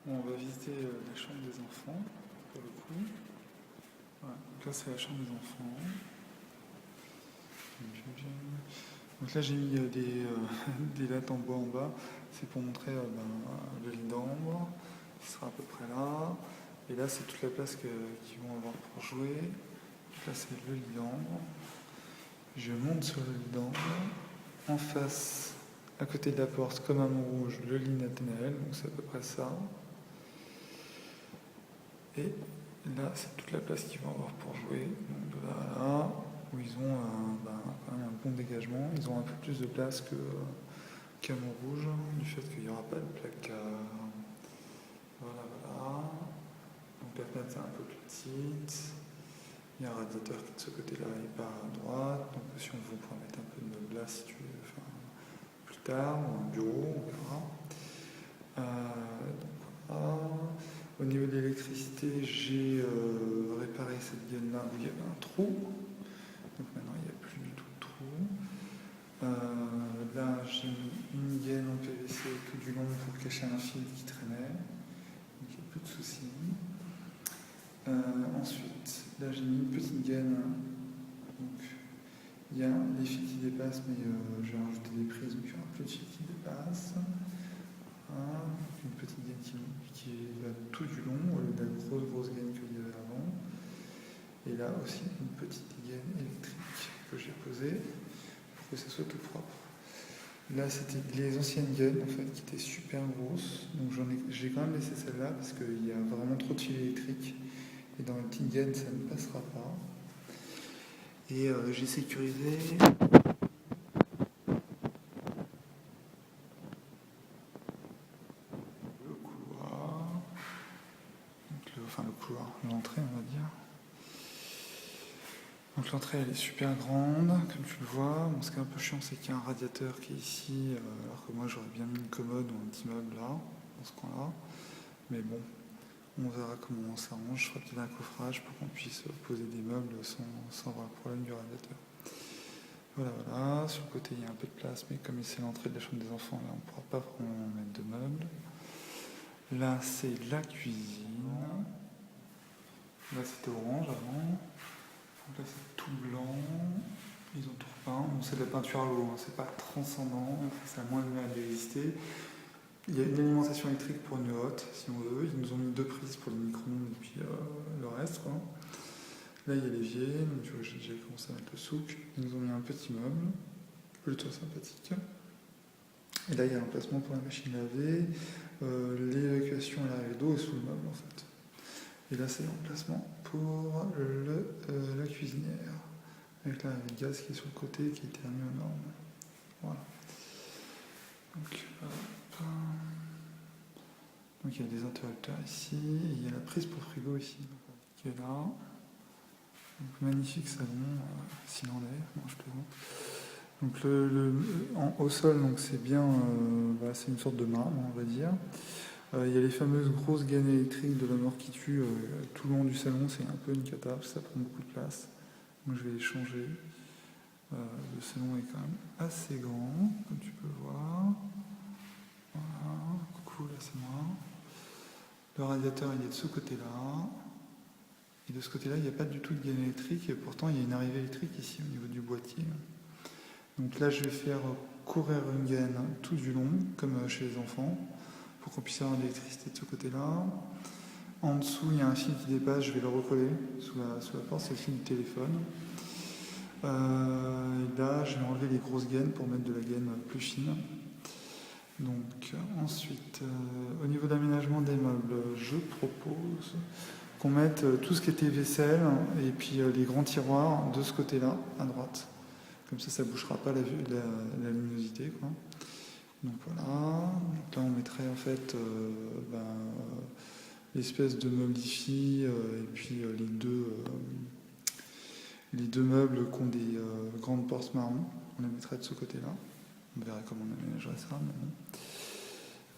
Bon, on va visiter la chambre des enfants, pour le coup. Voilà, donc là, c'est la chambre des enfants. Donc là, j'ai mis des lattes en bois en bas. C'est pour montrer le lit d'ambre, qui sera à peu près là. Et là, c'est toute la place qu'ils vont avoir pour jouer. Donc là, c'est le lit d'ambre. Je monte sur le lit d'ambre. En face, à côté de la porte, comme à Montrouge, le lit Nathanaël. Donc c'est à peu près ça. Et là, c'est toute la place qu'ils vont avoir pour jouer. Donc de là à là, où ils ont quand même un bon dégagement. Ils ont un peu plus de place qu'à Montrouge, du fait qu'il n'y aura pas de placard. Voilà, voilà. Donc la fenêtre est un peu plus petite. Il y a un radiateur qui est de ce côté-là et pas à droite. Donc si on veut, on pourra mettre un peu de meubles là si tu veux, enfin, plus tard, ou un bureau, on verra. Donc voilà. Au niveau de l'électricité, j'ai réparé cette gaine-là où il y avait un trou. Donc maintenant, il n'y a plus du tout de trou. Là, j'ai mis une gaine en PVC tout du long pour cacher un fil qui traînait. Donc il n'y a plus de soucis. Ensuite, là, j'ai mis une petite gaine. Donc il y a des fils qui dépassent, mais je vais rajouter des prises, donc il n'y aura plus de fils qui dépassent. Voilà. Une petite gaine qui est là tout du long, au lieu de la grosse gaine qu'il y avait avant. Et là aussi, une petite gaine électrique que j'ai posée pour que ça soit tout propre. Là, c'était les anciennes gaines en fait, qui étaient super grosses. Donc j'ai quand même laissé celle-là parce qu'il y a vraiment trop de fils électriques. Et dans une petite gaine, ça ne passera pas. Et j'ai sécurisé le couloir. Donc le couloir, l'entrée, on va dire. Donc l'entrée, elle est super grande, comme tu le vois. Bon, ce qui est un peu chiant, c'est qu'il y a un radiateur qui est ici, alors que moi, j'aurais bien mis une commode ou un petit meuble là, dans ce coin-là. Mais bon, on verra comment on s'arrange. Je ferai peut-être un coffrage pour qu'on puisse poser des meubles sans avoir le problème du radiateur. Voilà, voilà. Sur le côté, il y a un peu de place, mais comme c'est l'entrée de la chambre des enfants, là, on ne pourra pas vraiment mettre de meubles. Là, c'est la cuisine. Là, c'était orange avant. Donc là, c'est tout blanc. Ils ont tout repeint. Bon, c'est de la peinture à l'eau, hein. C'est pas transcendant. Ça a moins de mal d'exister. Il y a une alimentation électrique pour une hotte, si on veut. Ils nous ont mis 2 prises pour les micro-ondes et puis le reste, quoi. Là, il y a l'évier. Donc, tu vois, j'ai déjà commencé à mettre le souk. Ils nous ont mis un petit meuble, plutôt sympathique. Et là, il y a l'emplacement pour la machine à laver, l'évacuation et l'arrivée d'eau est sous le meuble, en fait. Et là, c'est l'emplacement pour la cuisinière, avec l'arrivée de gaz qui est sur le côté, qui a été remis aux normes. Voilà. Donc, il y a des interrupteurs ici, et il y a la prise pour frigo ici, qui est là. Donc, magnifique salon, s'il en est, non, je plaisante. Donc au sol, donc c'est bien, c'est une sorte de marbre, on va dire. Il y a les fameuses grosses gaines électriques de la mort qui tue tout le long du salon, c'est un peu une cata, parce que ça prend beaucoup de place. Donc je vais les changer. Le salon est quand même assez grand, comme tu peux voir. Voilà, coucou, là c'est moi. Le radiateur il est de ce côté-là. Et de ce côté-là, il n'y a pas du tout de gaine électrique, et pourtant il y a une arrivée électrique ici au niveau du boîtier. Donc là, je vais faire courir une gaine tout du long, comme chez les enfants, pour qu'on puisse avoir de l'électricité de ce côté-là. En dessous, il y a un fil qui dépasse, je vais le recoller sous la porte, c'est le fil du téléphone. Et là, je vais enlever les grosses gaines pour mettre de la gaine plus fine. Donc ensuite, au niveau d'aménagement des meubles, je propose qu'on mette tout ce qui était vaisselle et puis les grands tiroirs de ce côté-là, à droite. Comme ça ne bouchera pas la luminosité, quoi. Donc voilà. Donc là, on mettrait en fait l'espèce de meublifi et puis les deux meubles qui ont des grandes portes marron. On les mettrait de ce côté-là. On verra comment on aménagerait ça. Mais bon.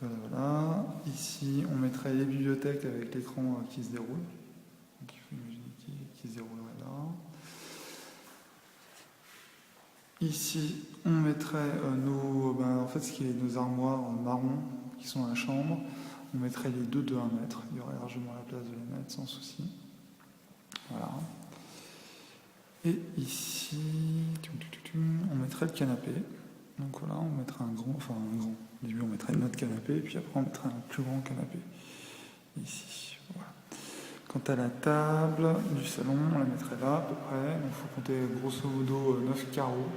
Voilà, voilà. Ici, on mettrait les bibliothèques avec l'écran qui se déroule. Donc il faut imaginer qui se déroulerait là. Ici, on mettrait ce qui est nos armoires marron qui sont dans la chambre. On mettrait les deux de 1 mètre, il y aurait largement la place de les mettre sans souci. Voilà. Et ici, on mettrait le canapé. Donc voilà, on mettrait un grand. Au début on mettrait notre canapé, et puis après on mettrait un plus grand canapé. Ici, voilà. Quant à la table du salon, on la mettrait là à peu près. Donc il faut compter grosso modo 9 carreaux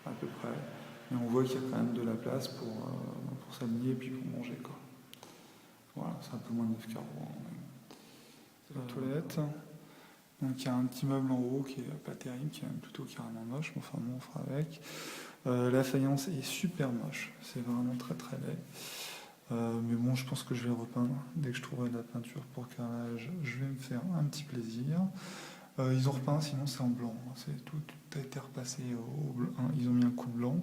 à peu près. Et on voit qu'il y a quand même de la place pour s'aligner et puis pour manger, quoi. Voilà, c'est un peu moins de 9 carreaux. La toilette. Donc il y a un petit meuble en haut qui est pas terrible, qui est même plutôt carrément moche, mais enfin bon, on fera avec. La faïence est super moche, c'est vraiment très très laid. Mais bon, je pense que je vais repeindre. Dès que je trouverai de la peinture pour carrelage, je vais me faire un petit plaisir. Ils ont repeint, sinon c'est en blanc. Tout a été repassé au blanc. Ils ont mis un coup de blanc,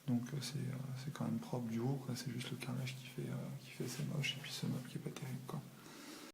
donc c'est quand même propre du haut. C'est juste le carrelage qui fait c'est moche, et puis ce meuble qui